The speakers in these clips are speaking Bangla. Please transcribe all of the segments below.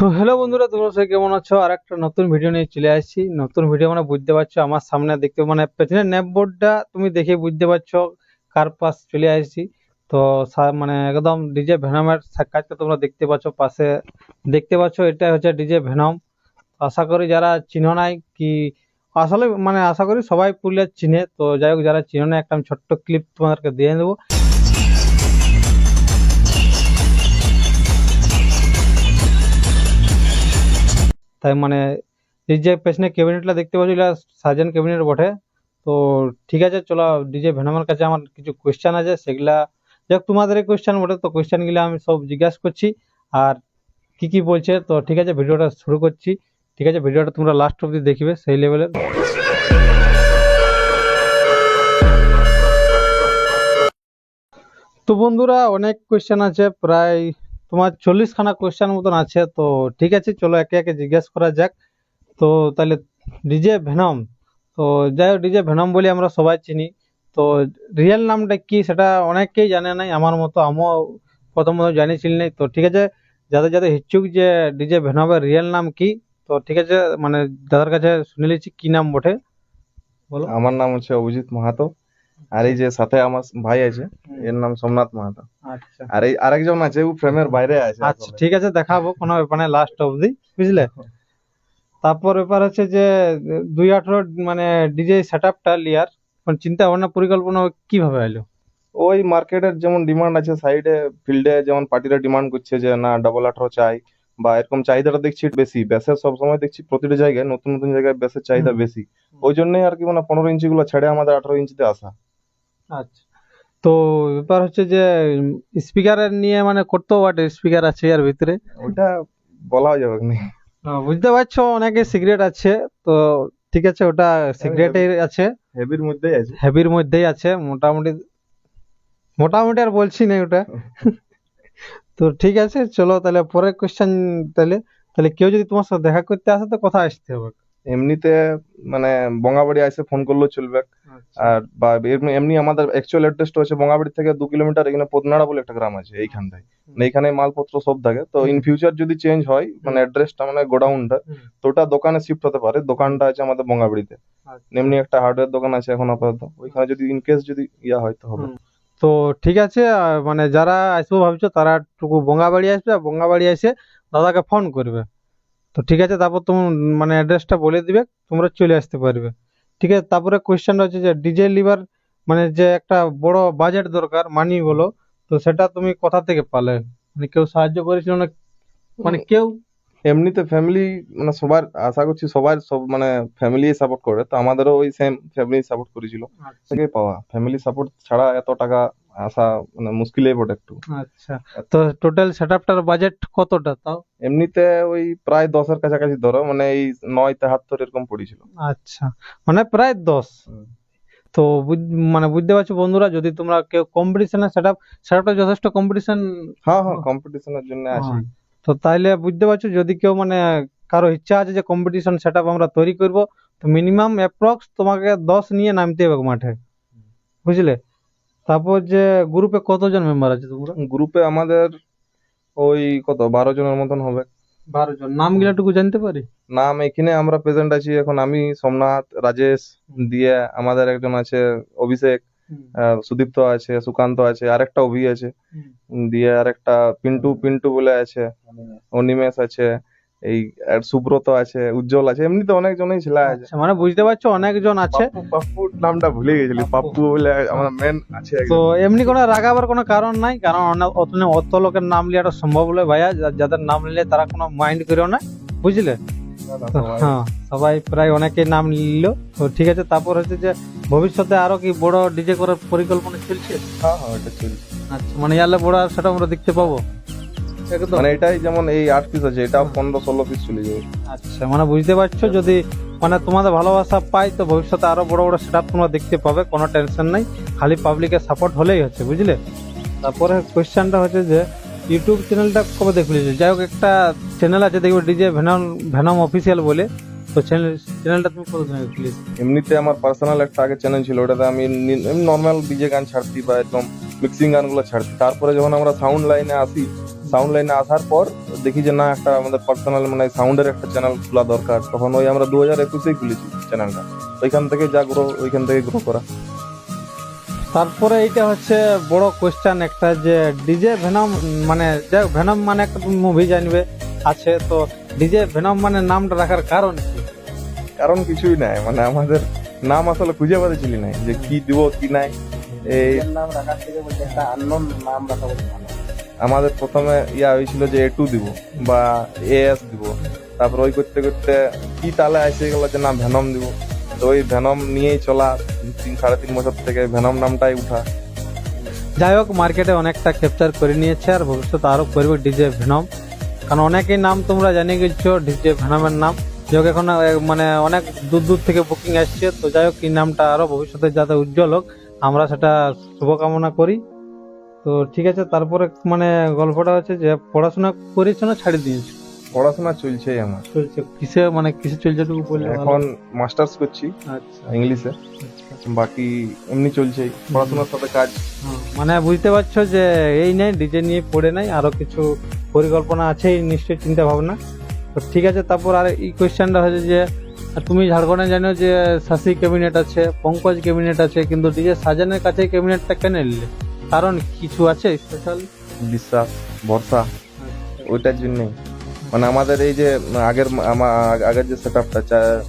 তো হ্যালো বন্ধুরা, তোমরা সবাই কেমন আছো? আর একটা নতুন ভিডিও নিয়ে চলে আসছি। নতুন ভিডিও মানে বুঝতে পারছো, আমার সামনে দেখতে মানে পেছনের ন্যাপ বোর্ডটা তুমি দেখে বুঝতে পারছো কার পাশ চলে আসছি। তো মানে একদম ডিজে ভেনমের কাজটা তোমরা দেখতে পাচ্ছ পাশে, দেখতে পাচ্ছ এটা হচ্ছে ডিজে ভেনম। আশা করি যারা চিনো নাই কি, আসলে মানে আশা করি সবাই পুরুলিয়া চিনে। তো যাই হোক, যারা চিনো না একটা আমি ছোট্ট ক্লিপ তোমাদেরকে দিয়ে দেবো। তাই মানে এই যে পেছনে ক্যাবিনেটটা দেখতে পাচ্ছি, এটা সার্জেন ক্যাবিনেট বটে। তো ঠিক আছে, চলো ডিজে ভেনমের কাছে আমার কিছু কোয়েশ্চেন আছে, সেগুলা যাক তোমাদের এই কোয়েশ্চেন বটে। তো কোয়েশ্চেন গুলো আমি সব জিজ্ঞাসা করছি আর কি কি বলছে। তো ঠিক আছে, ভিডিওটা শুরু করছি। ঠিক আছে, ভিডিওটা তোমরা লাস্ট অবধি দেখবে সেই লেভেলের। তো বন্ধুরা, অনেক কোয়েশ্চেন আছে, প্রায় তোমার 40খানা কোয়েশ্চেন মতন আছে। তো ঠিক আছে, চলো একে একে জিজ্ঞাসা করা যাক। তো তাহলে ডিজে ভেনম, তো যাই হোক ডিজে ভেনম বলে আমরা সবাই চিনি। তো রিয়েল নামটা কি সেটা অনেকেই জানে নাই, আমার মতো আমিও প্রথমত জানিছিল নাই। তো ঠিক আছে, যাদের যাদের ইচ্ছুক যে ডিজে ভেনমের রিয়েল নাম কি, তো ঠিক আছে মানে দাদার কাছে শুনে নিচ্ছি কি নাম বটে, বলো। আমার নাম হচ্ছে অভিজিৎ মাহাতো। আর এই যে সাথে আমার ভাই আছে, এর নাম সোমনাথ মাহাতো। আচ্ছা আর এই আরেকজন আছে, ও ফ্রেমের বাইরে আছে আচ্ছা, আসলে। ঠিক আছে দেখাবো, কোনো ব্যাপার নেই, লাস্ট অবধি, বুঝলে। তারপর ব্যাপার হচ্ছে যে 2018 মানে ডিজে সেট আপটা লিয়ার মানে চিন্তা ভাবনা পরিকল্পনা কিভাবে এলো? ওই মার্কেটের যেমন ডিমান্ড আছে, সাইডে ফিল্ডে যেমন পার্টিরা ডিমান্ড করছে যে না 18 চাই, বা এরকম চাহিদাটা দেখছি বেশি। ব্যাসের সবসময় দেখছি প্রতিটা জায়গায় নতুন নতুন জায়গায় ব্যাসের চাহিদা বেশি। ওই জন্যই আর কি মানে 15 ইঞ্চি গুলো ছেড়ে আমাদের 18 ইঞ্চিতে আসা। আচ্ছা, তো ব্যাপার হচ্ছে যে স্পিকারের নিয়ে মানে কত ওয়াট স্পিকার আছে এর ভিতরে? ওইটা বলা যাবে না। বুঝতে পারছো অনেকে সিগারেট আছে। তো ঠিক আছে, ওটা সিগারেটের আছে, হেভির মধ্যেই আছে। হেভির মধ্যেই আছে মোটামুটি। মোটামুটি আর বলছি না ওটা। তো ঠিক আছে, চলো তাহলে পরের কোশ্চেন। তাহলে তাহলে কেউ যদি তোমার সাথে দেখা করতে আসে তো কোথায় আসতে হবে? এমনিতে মানে বঙ্গাবাড়ি আসে ফোন করলেও চলবে। আচ্ছা আর বা এমনি এমনি আমাদের অ্যাকচুয়াল অ্যাড্রেসটা হচ্ছে বঙ্গাবাড়ি থেকে 2 কিলোমিটার এখানে পদনাড়া বলে একটা গ্রাম আছে এইখানটায়। মানে এইখানে মালপত্র সব থাকে। তো ইন ফিউচার যদি চেঞ্জ হয় মানে অ্যাড্রেসটা মানে গোডাউনটা, তো ওটা দোকানে শিফট হতে পারে। দোকানটা আছে আমাদের বঙ্গাবাড়িতে। এমনি একটা হার্ডওয়্যার দোকান আছে এখন আপাতত, ওইখানে যদি ইন কেস যদি ইয়া হয় তো হবে। তো ঠিক আছে, মানে যারা আসবো ভাবছো তারা টুকু বঙ্গাবাড়ি আসবে, আর বঙ্গাবাড়ি এসে দাদাকে ফোন করবে। তো ঠিক আছে, তারপর তুমি মানে অ্যাড্রেসটা বলে দিবে, তোমরা চলে আসতে পারবে। ঠিক আছে, তারপরে কোয়েশ্চেনটা হচ্ছে যে ডিজে লিভার মানে যে একটা বড় বাজেট দরকার মানি বলো, তো সেটা তুমি কোথা থেকে পালে? মানে কেউ সাহায্য করেছিল না, মানে কেউ? এমনিতে ফ্যামিলি মানে সবার, আশা করছি সবার সব মানে ফ্যামিলি সাপোর্ট করে। তো আমাদেরও ওই সেম ফ্যামিলি সাপোর্ট করেছিল। আচ্ছা থেকে পাওয়া ফ্যামিলি সাপোর্ট ছাড়া এত টাকা আসা মানে মুশকিলই বটে একটু। আচ্ছা, তো টোটাল সেটআপটার বাজেট কতটা তাও? এমনিতে ওই প্রায় 10-এর কাছাকাছি ধরো, মানে এই 9-73 এরকম পড়েছিল। আচ্ছা, মানে প্রায় 10। হুম। তো মানে বুঝতে পারছো বন্ধুরা, যদি তোমরা কেউ কম্পিটিশনে সেটআপটা যথেষ্ট কম্পিটিশন। হ্যাঁ হ্যাঁ, কম্পিটিশনের জন্য আছি। তো তাইলে বুঝতে পারছো, যদি কেউ মানে কারো ইচ্ছা আছে যে কম্পিটিশন সেটআপ আমরা তৈরি করব, তো মিনিমাম অ্যাপ্রক্স তোমাকে 10 নিয়ে নামতে হবে মাঠে, বুঝলে। তারপর যে গ্রুপে কতজন মেম্বার আছে তোমরা? গ্রুপে আমাদের ওই কত 12 জনের মতন হবে। 12 জন, নামগুলো টুকু জানতে পারি? নাম এখানে আমরা প্রেজেন্ট আছি এখন, আমি, সোমনাথ, রাজেশ, দিয়ে আমাদের একজন আছে অভিষেক, সুদীপ্ত আছে, সুকান্ত আছে, আরেকটা অভি আছে, দিয়ে আরেকটা পিন্টু পিন্টু বলে আছে, অনিমেষ আছে, এই আর সুব্রত আছে, উজ্জ্বল আছে, এমনিতে অনেকজনই ছেলে আছে। আচ্ছা, মানে বুঝতে পারছো অনেকজন আছে। পাপ্পু, পাপ্পুর নামটা ভুলে গেছিলি, পাপ্পু বলে আমার মেন আছে তো একজন। এমনি কোনো রাগাবার কোনো কারণ নাই, কারণ অত লোকের নাম লিয়াটা সম্ভব হলে ভাইয়া, যাদের নাম নিলে তারা কোনো মাইন্ড করেও না, বুঝলে। তো হ্যাঁ, সবাই প্রায় অনেকে নাম নিল। তো ঠিক আছে, তারপর হচ্ছে যে ভবিষ্যতে আরো কি বড় ডিজে করার পরিকল্পনা চলছে? হ্যাঁ হ্যাঁ, এটা চলছে। আচ্ছা, মানে ইয়ালে বড় আর সেটা আমরা দেখতে পাবো একদম। মানে এটাই যেমন এই 8 পিস আছে, এটা 15-16 পিস চলে যাবে। আচ্ছা, মানে বুঝতে পারছো, যদি মানে তোমাদের ভালোবাসা পাই তো ভবিষ্যতে আরো বড় বড় সেটআপ তোমরা দেখতে পাবে, কোনো টেনশন নাই। খালি পাবলিকের সাপোর্ট হলেই হচ্ছে, বুঝলে। তারপরে কোয়েশ্চেনটা হচ্ছে যে ইউটিউব চ্যানেলটা কবে দিয়ে খুলেছো? যাই হোক, একটা চ্যানেল আছে দেখবে ডিজে ভেনম, ভেনম অফিসিয়াল বলে। তো চ্যানেলটা তুমি কতদিন আগে খুলেছো? এমনিতে আমার পার্সোনাল একটা আগে চ্যানেল ছিল, ওটাতে আমি নর্মাল ডিজে গান ছাড়তি বা একদম মিক্সিং গানগুলো ছাড়তি। তারপরে যখন আমরা সাউন্ড লাইনে আসি, সাউন্ড লাইনে আসার পর দেখি যে না একটা আমাদের পার্সোনাল মানে সাউন্ডের একটা চ্যানেল খোলা দরকার, তখন ওই আমরা 2021-এই খুলেছি চ্যানেলটা। ওইখান থেকে যা গ্রো, ওইখান থেকে গ্রো করা। তারপরে এইটা হচ্ছে বড় কোশ্চেন একটা, যে ডিজে ভেনম মানে যাই হোক, ভেনম মানে একটা মুভি জানবে আছে, তো ডিজে ভেনম মানে নামটা রাখার কারণ কি? কারণ কিছুই নাই, মানে আমাদের নাম আসলে খুঁজে পাচ্ছিলি নাই যে কি দিব কি নাই। এই নাম রাখার থেকে বলতে একটা আননোন নাম রাখা বলতে ভালো। আমাদের প্রথমে ইয়া হয়েছিল যে A2 দিব বা AS দিব, তারপর ওই করতে করতে কি তালে এসে গেল যে না ভেনম দিব। তো ওই ভেনম নিয়েই চলা 3-3.5 বছর থেকে ভেনম নামটাই উঠা। যাই হোক, মার্কেটে অনেকটা ক্যাপচার করে নিয়েছে, আর ভবিষ্যতে আরো করবে ডিজে ভেনম, কারণ অনেকেই নাম তোমরা জানিয়ে গেছো ডিজে ভেনমের নাম। যাই হোক, এখন মানে অনেক দূর দূর থেকে বুকিং আসছে, তো যাই হোক এই নামটা আরো ভবিষ্যতে যাতে উজ্জ্বল হোক, আমরা সেটা শুভকামনা করি। তো ঠিক আছে, তারপরে মানে গল্পটা হচ্ছে যে পড়াশোনা করেছো না ছাড়ি দিয়েছো? পড়াশোনা চলছেই আমার, চলছে কিসে, মানে কিসে চলছে একটু বললে ভালো। এখন মাস্টার্স করছি আচ্ছা ইংলিশে, আচ্ছা। বাকি এমনি চলছেই পড়াশোনার সাথে কাজ। মানে বুঝতে পারছো যে এই নেই ডিজে নিয়ে পড়ে নাই, আরো কিছু পরিকল্পনা আছে নিশ্চয়ই, চিন্তা ভাবনা। তো ঠিক আছে, তারপর আর এই কোয়েশ্চেনটা হচ্ছে যে তুমি ঝাড়খণ্ডে জানো যে শাসি ক্যাবিনেট আছে, পঙ্কজ ক্যাবিনেট আছে, কিন্তু ডিজে সাজানের কাছে ক্যাবিনেটটা কেন নিলে? কারণ কিছু আছে স্পেশাল? বিশ্বাস, ভরসা, ওইটার জন্যই। মানে আমাদের এই যে আগের যে সেট আপটা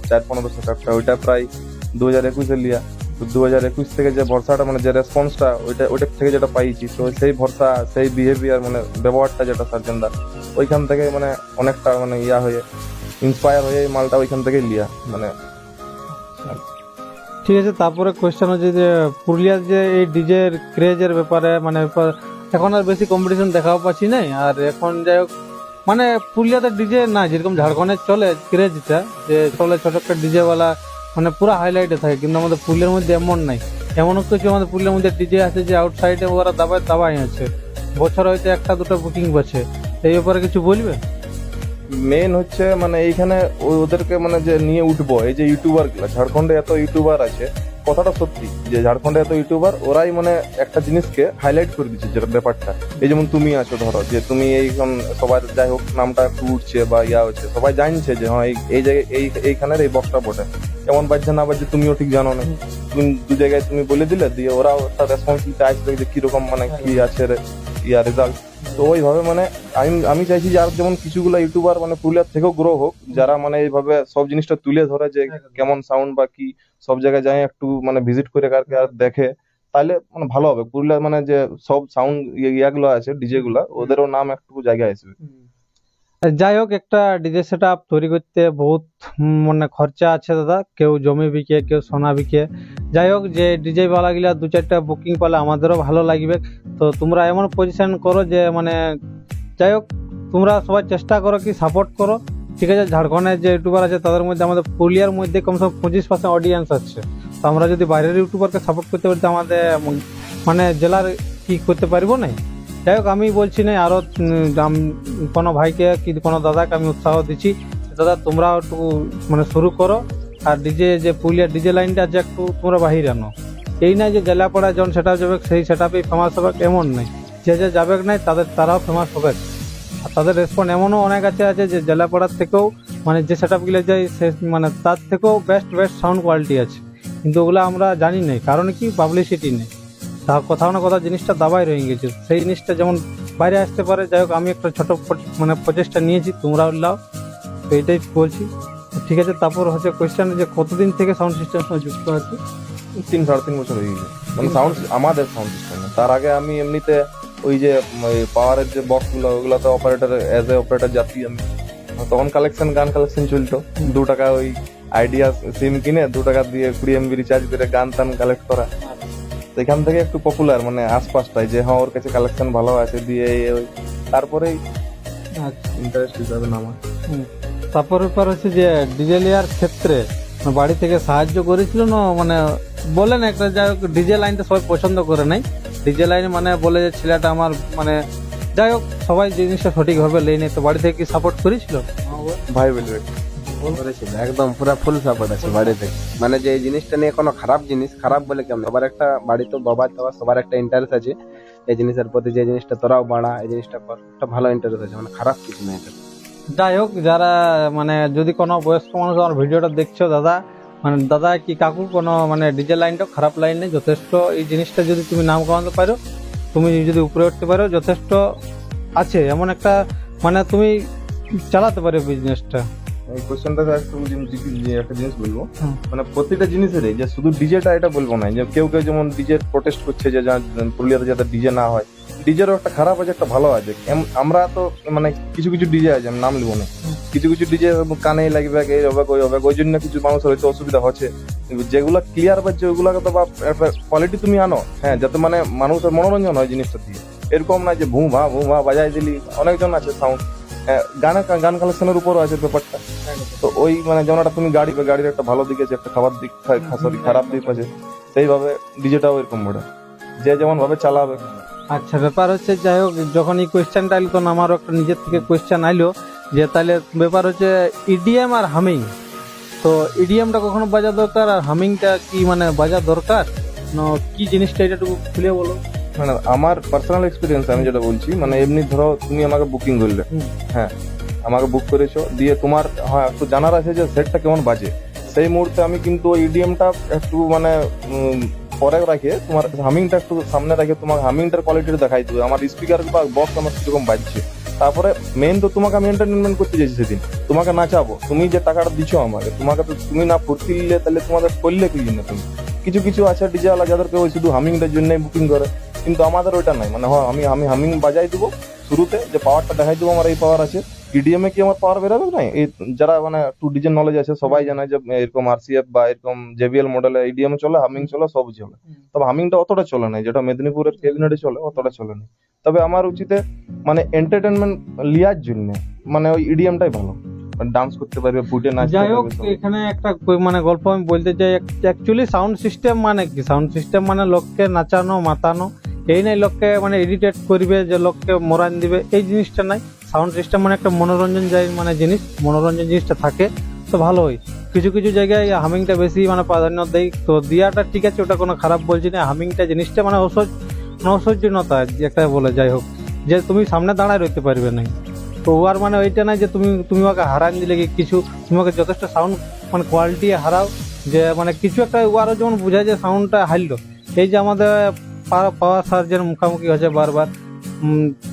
4-15 সেট আপটা, ওইটা প্রায় 2021-এ লিয়া। তো 2021 থেকে যে ভরসাটা মানে যে রেসপন্সটা ওইটার থেকে যেটা পাইছি, তো সেই ভরসা, সেই বিহেভিয়ার মানে ব্যবহারটা যেটা সার্জেনদা, ওইখান থেকে মানে অনেকটা মানে ইয়া হয়ে ইন্সপায়ার হয়ে এই মালটা ওইখান থেকে লিয়া মানে। ঠিক আছে, তারপরে কোয়েশ্চেন হচ্ছে যে পুরুলিয়ার যে এই ডিজের ক্রেজের ব্যাপারে মানে এখন আর বেশি কম্পিটিশন দেখাও পাচ্ছি নাই, আর এখন যাই হোক মানে পুরুলিয়াতে ডিজে না যেরকম ঝাড়খণ্ডে চলে ক্রেজটা, যে চলে ছোট একটা ডিজেওয়ালা মানে পুরো হাইলাইটে থাকে, কিন্তু আমাদের পুরুলিয়ার মধ্যে এমন নাই। এমন কিছু আমাদের পুরুলিয়ার মধ্যে ডিজে আছে যে আউটসাইডে ওরা দাবাই আছে, বছর হয়তো একটা দুটো বুকিং বসে। এই ব্যাপারে কিছু বলবে? মেন হচ্ছে মানে এইখানে ওদেরকে মানে যে নিয়ে উঠবো, এই যে ইউটিউবার গুলা, ঝাড়খণ্ডে এত ইউটিউবার আছে, কথাটা সত্যি যে ঝাড়খণ্ডে এত ইউটিউবার, ওরাই মানে একটা জিনিসকে হাইলাইট করে দিচ্ছে, যেটা ব্যাপারটা। এই যেমন তুমি আছো, ধরো যে তুমি এইখান সবার যাই হোক নামটা একটু উঠছে বা ইয়া হচ্ছে, সবাই জানছে যে হ্যাঁ এই জায়গায় এইখানের এই বক্সটা বটে, কেমন বাজছে না বাজছে তুমিও ঠিক জানো না, তুমি দু জায়গায় তুমি বলে দিলে, দিয়ে ওরাও একটা রেসপন্সিবিলিটি আসবে যে কিরকম মানে কি আছে ইয়া রেজাল্ট। তো ওইভাবে মানে আমি চাইছি যে আর যেমন কিছুগুলো ইউটিউবার মানে পুরুলিয়ার থেকেও গ্রো হোক, যারা মানে এইভাবে সব জিনিসটা তুলে ধরে যে কেমন সাউন্ড বা কি, সব জায়গায় যাই একটু মানে ভিজিট করে কারকে আর দেখে, তাহলে মানে ভালো হবে। পুরুলিয়ার মানে যে সব সাউন্ড ইয়াগুলো আছে ডিজে গুলা, ওদেরও নাম একটু জায়গায় আসবে। যাই হোক, একটা ডিজে সেট আপ তৈরি করতে বহুত মানে খরচা আছে দাদা, কেউ জমি বিকে, কেউ সোনা বিকে। যাই হোক, যে ডিজে ওয়ালা গিলা 2-4টা বুকিং পালে আমাদেরও ভালো লাগবে। তো তোমরা এমন পজিশন করো যে মানে যাই হোক, তোমরা সবাই চেষ্টা করো কি সাপোর্ট করো, ঠিক আছে? ঝাড়খণ্ডের যে ইউটিউবার আছে তাদের মধ্যে আমাদের পুরুলিয়ার মধ্যে কমসে কম 25% অডিয়েন্স আছে। তো আমরা যদি বাইরের ইউটিউবারকে সাপোর্ট করতে পারি, তো আমাদের মানে জেলার কি করতে পারবো না। যাই হোক, আমি বলছি না, আরো কোনো ভাইকে কি কোনো দাদাকে আমি উৎসাহ দিচ্ছি, দাদা তোমরাও একটু মানে শুরু করো। আর ডিজে যে পুরুলিয়ার ডিজে লাইনটা আছে একটু তোমরা বাহির আনো। এই নাই যে জেলাপাড়া যখন সেটা যাবে সেই সেট আপেই ফেমাস হবে, এমন নাই। যে যাবে নাই তারাও ফেমাস হবে। আর তাদের রেসপন্স এমনও অনেক আছে যে জেলাপাড়ার থেকেও মানে যে সেট আপগুলো যায় সে মানে তার থেকেও বেস্ট সাউন্ড কোয়ালিটি আছে, কিন্তু ওগুলো আমরা জানি না, কারণ কি পাবলিসিটি নেই। তা কোথাও না কোথাও জিনিসটা দাবাই রয়ে গেছে, সেই জিনিসটা যেমন বাইরে আসতে পারে। যাই হোক, আমি একটা ছোট মানে প্রচেষ্টা নিয়েছি, তোমরাও নাও, তো এটাই বলছি। ঠিক আছে, তারপর হচ্ছে কোয়েশ্চেন যে কতদিন থেকে সাউন্ড সিস্টেমের সঙ্গে যুক্ত আছে? 3-3.5 বছর হয়ে গেছে মানে সাউন্ড, আমাদের সাউন্ড সিস্টেমে। তার আগে আমি এমনিতে ওই যে পাওয়ারের যে বক্স গুলো, ওগুলোতে অপারেটর, এজ এ অপারেটর যাচ্ছি আমি। তখন গান কালেকশন চলতো, 2 টাকা ওই আইডিয়া সিম কিনে 2 টাকা দিয়ে 20 MB রিচার্জ করে গান টান কালেক্ট করা। এখান থেকে একটু পপুলার মানে আশপাশটাই যে হ্যাঁ ওর কাছে কালেকশন ভালো আছে, দিয়ে ওই তারপরেই ইন্টারেস্ট হিসাবে নামা। তারপর ব্যাপার হচ্ছে যে ডিজে লেয়ার ক্ষেত্রে বাড়ি থেকে সাহায্য করেছিল না, মানে বলেন একটা, যাই হোক ডিজে লাইনটা সবাই পছন্দ করে নাই। ডিজে লাইন মানে বলে যে ছেলেটা আমার মানে যাই হোক সবাই জিনিসটা সঠিকভাবে লেনে, তো বাড়ি থেকে কি সাপোর্ট করেছিল? ভাই বলবে করেছিল একদম পুরো ফুল সাপোর্ট আছে বাড়ি থেকে। মানে যে এই জিনিসটা নিয়ে কোনো খারাপ জিনিস, খারাপ বলে কেমন, সবার একটা বাড়ি তো বাবা সবার একটা ইন্টারেস্ট আছে এই জিনিসের প্রতি যে জিনিসটা তোরাও বাড়া, এই জিনিসটা কর, একটা ভালো ইন্টারেস্ট আছে, মানে খারাপ কিছু না এটা। যাই হোক, যারা মানে যদি কোনো বয়স্ক মানুষ আমার ভিডিওটা দেখছো দাদা, মানে দাদা কি কাকু, কোনো মানে ডিজে লাইনটা খারাপ লাইন নেই, যথেষ্ট এই জিনিসটা যদি তুমি নাম কামাতে পারো, তুমি যদি উপরে উঠতে পারো, যথেষ্ট আছে এমন একটা, মানে তুমি চালাতে পারো বিজনেসটা। এই কোশ্চেনটা একটু একটা জিনিস বলবো, হুম। মানে প্রতিটা জিনিসেরই যে শুধু ডিজেটা এটা বলবো না, যে কেউ কেউ যেমন ডিজে প্রটেস্ট করছে যে পুরুলিয়াতে যাতে ডিজে না হয়, ডিজেরও একটা খারাপ আছে একটা ভালো আছে। আমরা তো মানে কিছু কিছু ডিজে আছে, আমি নাম লিবো না, কিছু কিছু ডিজে কানে লাগবে, এই হবে ওই হবে, ওই জন্য কিছু মানুষের হয়তো অসুবিধা হচ্ছে। কিন্তু যেগুলো ক্লিয়ার বাজছে ওইগুলোকে তো বা কোয়ালিটি তুমি আনো, হ্যাঁ, যাতে মানে মানুষের মনোরঞ্জন হয় জিনিসটা দিয়ে। এরকম না যে ভুঁ ভা বাজাই দিলি, অনেকজন আছে সাউন্ড গান কালেকশনের উপরও আছে ব্যাপারটা। তো ওই মানে যেমন একটা তুমি গাড়ির একটা ভালো দিক আছে, একটা খাবার দিক, সরি খারাপ দিক আছে, সেইভাবে ডিজেটাও এরকম বলে যে যেমন ভাবে চালাবে। আচ্ছা, ব্যাপার হচ্ছে, যাই হোক, যখন এই কোয়েশ্চেনটা আইলো তখন আমারও একটা নিজের থেকে কোয়েশ্চেন আইলো যে তাহলে ব্যাপার হচ্ছে ইডিএম আর হামিং, তো ইডিএমটা কখনো বাজা দরকার আর হামিংটা কি মানে বাজা দরকার না, কি জিনিসটা এটা একটু খুলে বলো। মানে আমার পার্সোনাল এক্সপিরিয়েন্স আমি যেটা বলছি, মানে এমনি ধরো তুমি আমাকে বুকিং করলে, হুম। হ্যাঁ, আমাকে বুক করেছো, দিয়ে তোমার হ্যাঁ একটু জানার আছে যে সেটটা কেমন বাজে, সেই মুহূর্তে আমি কিন্তু ওই ইডিএমটা একটু মানে পরে রাখে তোমার হামিংটা একটু সামনে রাখে, তোমার হামিংটার কোয়ালিটিটা দেখাই দেবে, আমার স্পিকার বা বক্স আমার কিরকম বাজছে। তারপরে মেইন তো তোমাকে আমি এন্টারটেনমেন্ট করতে চাইছি সেদিন, তোমাকে নাচাবো, তুমি যে টাকাটা দিছো আমাকে, তোমাকে তো তুমি না ফুর্তি নিলে তাহলে তোমাদের করলে কি জন্য তুমি। কিছু কিছু আছে ডিজেওয়ালা যাদেরকে ওই শুধু হামিংটার জন্যই বুকিং করে, কিন্তু আমাদের ওইটা নাই, মানে হ্যাঁ আমি হামিং বাজাই দেবো শুরুতে, যে পাওয়ারটা দেখাই দেবো আমার এই পাওয়ার আছে। ইডিএম এ কি আমার পাওয়ার বেরোবে না, এই যারা মানে একটু ডিজে নলেজ আছে সবাই জানে যে এরকম আরসিএফ বা এরকম জেবিএল মডেলে ইডিএম চলে, হামিং চলে, সব চলে। তবে হামিংটা অতটা চলে না, যেটা মেদিনীপুরের ক্যাবিনেটে চলে অতটা চলে না। তবে আমার উচিতে মানে এন্টারটেনমেন্ট লিয়ার জন্য মানে ওই ইডিএমটাই ভালো, ডান্স করতে পারবে, ফুটে নাচতে যাই হোক, পারবে সবাই। এখানে একটা মানে গল্প আমি বলতে চাই, অ্যাকচুয়ালি সাউন্ড সিস্টেম মানে কি, সাউন্ড সিস্টেম মানে লোককে নাচানো মাতানো, এই নাই লোককে মানে এডিটেট করবে যে লোককে মরান দিবে, এই জিনিসটা নাই। সাউন্ড সিস্টেম মানে একটা মনোরঞ্জন যায় মানে জিনিস, মনোরঞ্জন জিনিসটা থাকে তো ভালোই। কিছু কিছু জায়গায় হামিংটা বেশি মানে প্রাধান্য দেয়, তো দিয়াটা ঠিক আছে, ওটা কোনো খারাপ বলছি না। হামিংটা জিনিসটা মানে অসহ্যনতা একটা বলে, যাই হোক, যে তুমি সামনে দাঁড়ায় রইতে পারবে না, তো ওর মানে ওইটা নাই যে তুমি ওকে হারান দিলে কি কিছু, তুমি ওকে যথেষ্ট সাউন্ড মানে কোয়ালিটি হারাও, যে মানে কিছু একটা ওয়ারও যেমন বোঝায় যে সাউন্ডটা হারলো। এই যে আমাদের পাওয়ার সার্জের মুখোমুখি হচ্ছে বারবার,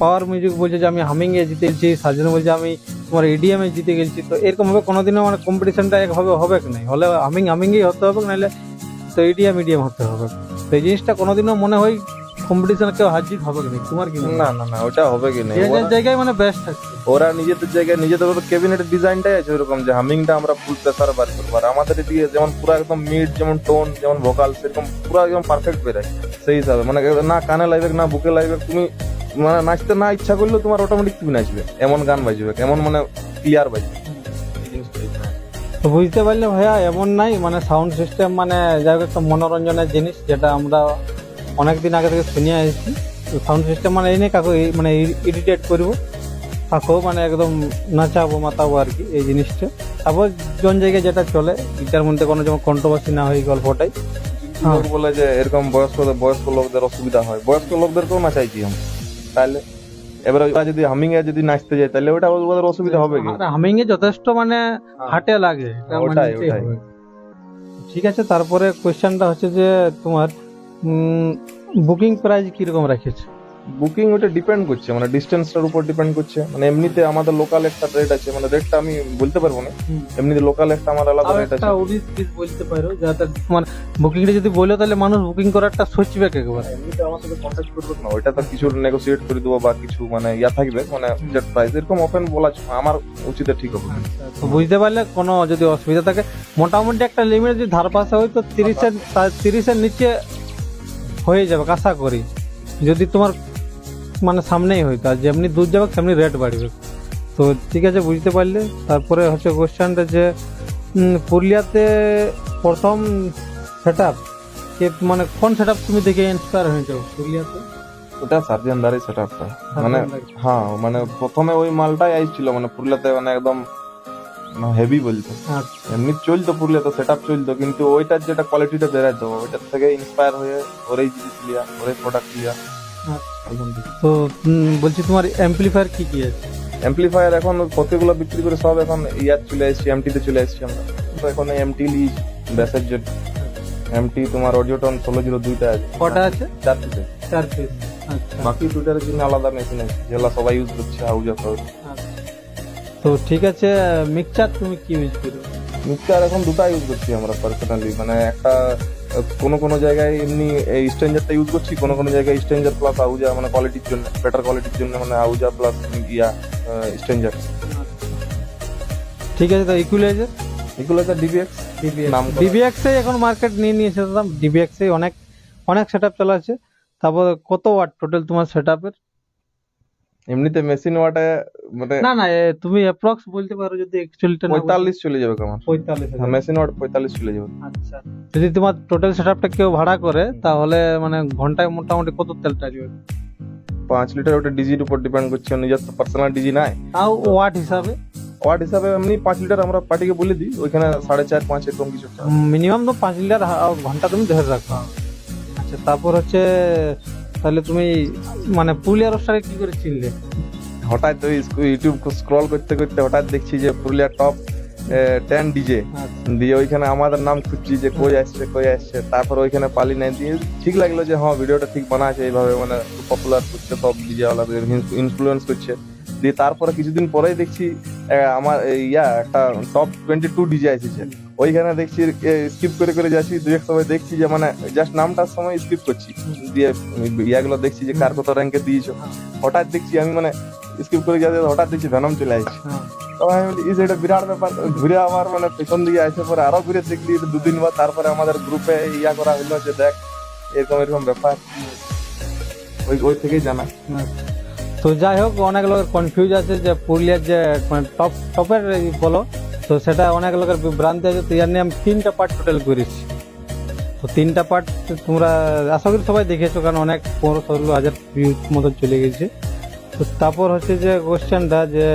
পাওয়ার মিউজিক বলছে যে আমি হামিং এ জিতে গেছি, সার্জন বলছে আমি তোমার ইডিএম এ জিতে গেছি, তো এরকম ভাবে কোনোদিনও মানে কম্পিটিশনটা একভাবে হবে কি নাই, হলে হামিংই হতে হবে, নাহলে তো ইডিএম হতে হবে। তো এই জিনিসটা কোনোদিনও মনে হয় কম্পিটিশনে কেউ হার জিত হবে কি নাই, তোমার কি মনে হয়? না ওটা হবে কি না, যে যে জায়গায় মানে বেস্ট আছে। ওরা নিজেদের জায়গায় নিজেদের ক্যাবিনেটের ডিজাইনটাই আছে ওরকম, যে হামিংটা আমরা ফুল প্রেসার বার করবো, আর আমাদের এদিকে যেমন পুরো একদম মিড, যেমন টোন, যেমন ভোকাল, সেরকম পুরো একদম পারফেক্ট বেরায় সেই হিসাবে, মানে না কানে লাগবে না বুকে লাগবে, তুমি মানে নাচতে না ইচ্ছা করলেও তোমার অটোমেটিক তুমি নাচবে, এমন গান বাজবে, এমন মানে ক্লিয়ার বাজবে। তো বুঝতে পারলে ভাইয়া, এমন নাই মানে সাউন্ড সিস্টেম মানে যাই হোক একটা মনোরঞ্জনের জিনিস, যেটা আমরা অনেকদিন আগে থেকে শুনিয়ে আসছি। তো সাউন্ড সিস্টেম মানে এই নিয়ে কাকু মানে ইরিটেট করবো, কাকু মানে একদম নাচাবো মাতাবো আর কি, এই জিনিসটা। তারপর জন জায়গায় যেটা চলে, এটার মধ্যে কোনো যেমন কন্ট্রোভার্সি না হয় গল্পটাই। লোক বলে যে এরকম বয়স্ক লোকদের অসুবিধা হয়, বয়স্ক লোকদেরকেও নাচাইছি আমি, তাহলে এবার ওরা যদি হামিং এ যদি নাচতে যায় তাহলে ওটা ওদের অসুবিধা হবে কি? হামিং এ যথেষ্ট মানে হাটে লাগে, এটা ওটাই মানতেই হবে। ঠিক আছে, তারপরে কোয়েশ্চেনটা হচ্ছে যে তোমার বুকিং প্রাইস কিরকম রাখেছে? বুকিং ওটা ডিপেন্ড করছে, মানে ডিস্টেন্সটার উপর ডিপেন্ড করছে। মানে এমনিতে আমাদের লোকাল একটা রেট আছে, মানে রেটটা আমি বলতে পারবো না, এমনিতে লোকাল একটা আমার আলাদা রেট আছে। একটা উনিশ পিস বলতে পারো, যাতে তোমার বুকিংটা যদি বলো তাহলে মানুষ বুকিং করারটা সোচবে একেবারে। এমনিতে আমার সাথে কন্ট্যাক্ট করবে না, ওইটা তো কিছু নেগোসিয়েট করে দেবো বা কিছু মানে ইয়া থাকবে, মানে ফিক্সড প্রাইস এরকম ওপেন বলা আমার উচিত ঠিক হবে। তো বুঝতে পারলে কোনো যদি অসুবিধা থাকে, মোটামুটি একটা লিমিট যদি ধার পাশে হয় তো 30-এর নিচে হয়ে যাবে আশা করি, যদি তোমার মানে সামনেই হইতো, আর যেমনি দূর যাবে সেমনি রেট বাড়বে। তো ঠিক আছে, বুঝতে পারলে। তারপরে হচ্ছে কোশ্চেনটা যে পুরুলিয়াতে প্রথম সেট আপ মানে কোন সেট আপ তুমি দেখে ইন্সপায়ার হয়েছো পুরুলিয়াতে? ওটা সার্জেনদারি সেটআপটা, মানে হ্যাঁ মানে প্রথমে ওই মালটাই আইছিল, মানে পুরুলিয়াতে মানে একদম হেভি বলতো, এমনি চলতো পুরুলিয়াতে সেটআপ চলতো, কিন্তু ওইটার যেটা কোয়ালিটিটা বেরাইতো ওইটার থেকে ইন্সপায়ার হয়ে ওরাই জিনিস লিয়া, ওরাই প্রোডাক্ট লিয়া, ওইখান থেকে। তো বলছি তোমার অ্যাম্পলিফায়ার কি কি আছে? অ্যাম্পলিফায়ার এখন কতগুলো বিক্রি করে সব এখন ইয়ার চলে এসেছি, এমটিতে চলে এসেছি আমরা। তো এখন এমটি লি ব্যাসের জন্য এমটি তোমার অডিওটন 1602টা আছে। কটা আছে? 4 পিসে। 4 পিস। আচ্ছা বাকি টুইটারের জন্য আলাদা মেশিন আছে যেগুলো সবাই ইউজ করছে আউজা সহ। আচ্ছা। তো ঠিক আছে, মিক্সচার তুমি কি ইউজ করো? মিক্সচার এখন দুটো ইউজ করছি আমরা পার্সোনালি, মানে একটা কোনো কোনো জায়গায় এমনি এই স্ট্রেঞ্জারটা ইউজ করছি, কোনো কোনো জায়গায় স্ট্রেঞ্জার প্লাস আউজা, মানে কোয়ালিটির জন্য, বেটার কোয়ালিটির জন্য, মানে আউজা প্লাস ইয়া স্ট্রেঞ্জার। ঠিক আছে। তো ইকুয়ালাইজার? এগুলো হচ্ছে ডিবিএক্স নাম করা। ডিবিএক্স এখন মার্কেট নিয়ে নিয়েছে দাদা, ডিবিএক্স অনেক অনেক সেটআপ চালা আছে। তারপর কত ওয়াট টোটাল তোমার সেটআপের? এমনিতে মেশিন ওয়াটে মানে না না, তুমি অ্যাপ্রক্স বলতে পারো যদি অ্যাকচুয়ালিটা না বলতে। 45 চলে যাবে কেমন। 45,000। মেশিন ওয়াট 45 চলে যাবে। আচ্ছা, যদি তোমার টোটাল সেটআপটা কেউ ভাড়া করে তাহলে মানে ঘন্টায় মোটামুটি কত তেল টাজবে? 5 লিটার, ওটা ডিজির উপর ডিপেন্ড করছে, নিজের তো পার্সোনাল ডিজি নাই। তাও ওয়াট হিসাবে? ওয়াট হিসাবে এমনি 5 লিটার আমরা পার্টিকে বলে দিই, ওইখানে 4.5-5 এরকম কিছু একটা। মিনিমাম তো 5 লিটার ঘন্টা তুমি ধরে রাখো। আচ্ছা, তারপর হচ্ছে তাহলে তুমি মানে পুরুলিয়া রোস্টারে কি করে চিনলে? হঠাৎ ওই ইউটিউব স্ক্রল করতে করতে হঠাৎ দেখছি যে পুরুলিয়া টপ 10 ডিজে, দিয়ে ওইখানে আমাদের নাম খুঁজছি যে কই আসছে। তারপর ওইখানে পালি নাই, দিয়ে ঠিক লাগলো যে হ্যাঁ ভিডিওটা ঠিক বানা আছে, এইভাবে মানে পপুলার করছে সব ডিজে ওয়ালাদের, ইনফ্লুয়েন্স করছে। দিয়ে তারপরে কিছুদিন পরেই দেখছি আমার একটা টপ 22 ডিজে এসেছে। ওইখানে দেখছি স্কিপ করে করে যাচ্ছি, দু এক সময় দেখছি যে মানে জাস্ট নামটার সময় স্কিপ করছি, দিয়ে ইয়াগুলো দেখছি যে কার কত র্যাঙ্কে দিয়েছো। হঠাৎ দেখছি আমি মানে স্কিপ করে যাতে হঠাৎ দেখছি ভেনম চলে আসছে। তো আমি বলি এটা বিরাট ব্যাপার। ঘুরে আমার মানে পেছন দিকে আসে, পরে আরো ঘুরে দেখলি 2 দিন বাদ, তারপরে আমাদের গ্রুপে ইয়া করা হলো যে দেখ এরকম ব্যাপার, ওই থেকেই জানা। তো যাই হোক, অনেক লোকের কনফিউজ আছে যে পুরুলিয়ার যে মানে টপের বলো, তো সেটা অনেক লোকের বিভ্রান্তি আছে। তো ইয়ার নিয়ে আমি 3টা পার্ট টোটাল করেছি। তো 3টা পার্ট তোমরা আশা করি সবাই দেখেছো, কারণ অনেক 15-16 হাজার ভিউজ মতো চলে গেছে। তো তারপর হচ্ছে যে কোশ্চেনটা যে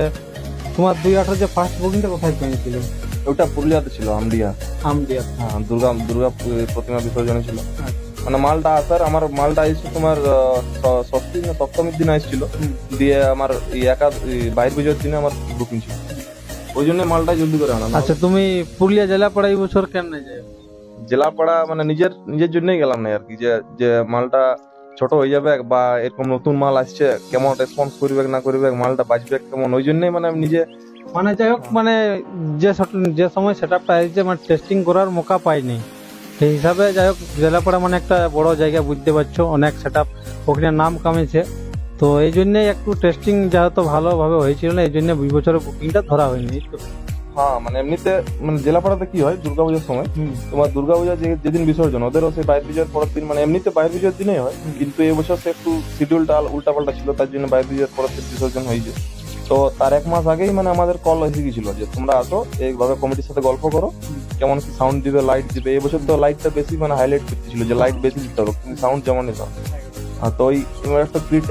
তোমার 2018 যে ফার্স্ট বুকিংটা কোথায় পেয়েছিল? ওটা পুরুলিয়াতে ছিল, আমডিয়া। হ্যাঁ, দুর্গা প্রতিমা বিসর্জন ছিল। মানে মালটা আসার, আমার মালটা এসে তোমার ষষ্ঠী না সপ্তমীর দিন আসছিল, দিয়ে আমার বাইর পুজোর দিনে আমার বুকিং ছিল, ওই জন্য মালটা জলদি করে আনা। আচ্ছা, তুমি পুরুলিয়া জেলাপাড়া এই বছর কেমনে যাবে? জেলাপাড়া মানে নিজের জন্যই গেলাম না আর কি, যে মালটা ছোট হয়ে যাবে বা এরকম নতুন মাল আসছে, কেমন রেসপন্স করবে না করবে, মালটা বাজবে কেমন, ওই জন্যই মানে আমি নিজে মানে যাই হোক, মানে যে সময় সেটআপটা আসছে মানে টেস্টিং করার মৌকা পাইনি, সেই হিসাবে যাই হোক জেলাপাড়া মানে একটা বড় জায়গা, বুঝতে পারছো, অনেক সেটআপ ওখানে নাম কামিয়েছে। তো এই জন্যই একটু টেস্টিং যেহেতু ভালোভাবে হয়েছিল না, এই জন্য এই বছরের বুকিংটা ধরা হয়নি। হ্যাঁ মানে এমনিতে মানে জেলাপাড়াতে কি হয় দুর্গাপূজার সময়, তোমার দুর্গাপূজা যেদিন বিসর্জন, ওদেরও সেই বাইর পুজোর পরের দিন, মানে এমনিতে বাইর পুজোর দিনেই হয়, কিন্তু এবছর সে একটু শিডিউলটা উল্টাপাল্টা ছিল, তার জন্য বাইর পুজোর পরের দিন বিসর্জন হয়েছে। তো তার 1 মাস আগেই মানে আমাদের কল এসে গেছিল যে তোমরা আসো, এইভাবে কমিটির সাথে গল্প করো, কেমন কি সাউন্ড দিবে, লাইট দিবে। এবছর তো লাইটটা বেশি মানে হাইলাইট করতেছিল যে লাইট বেশি দিতে হবে, কিন্তু সাউন্ড যেমন নিতে হবে। তো ওই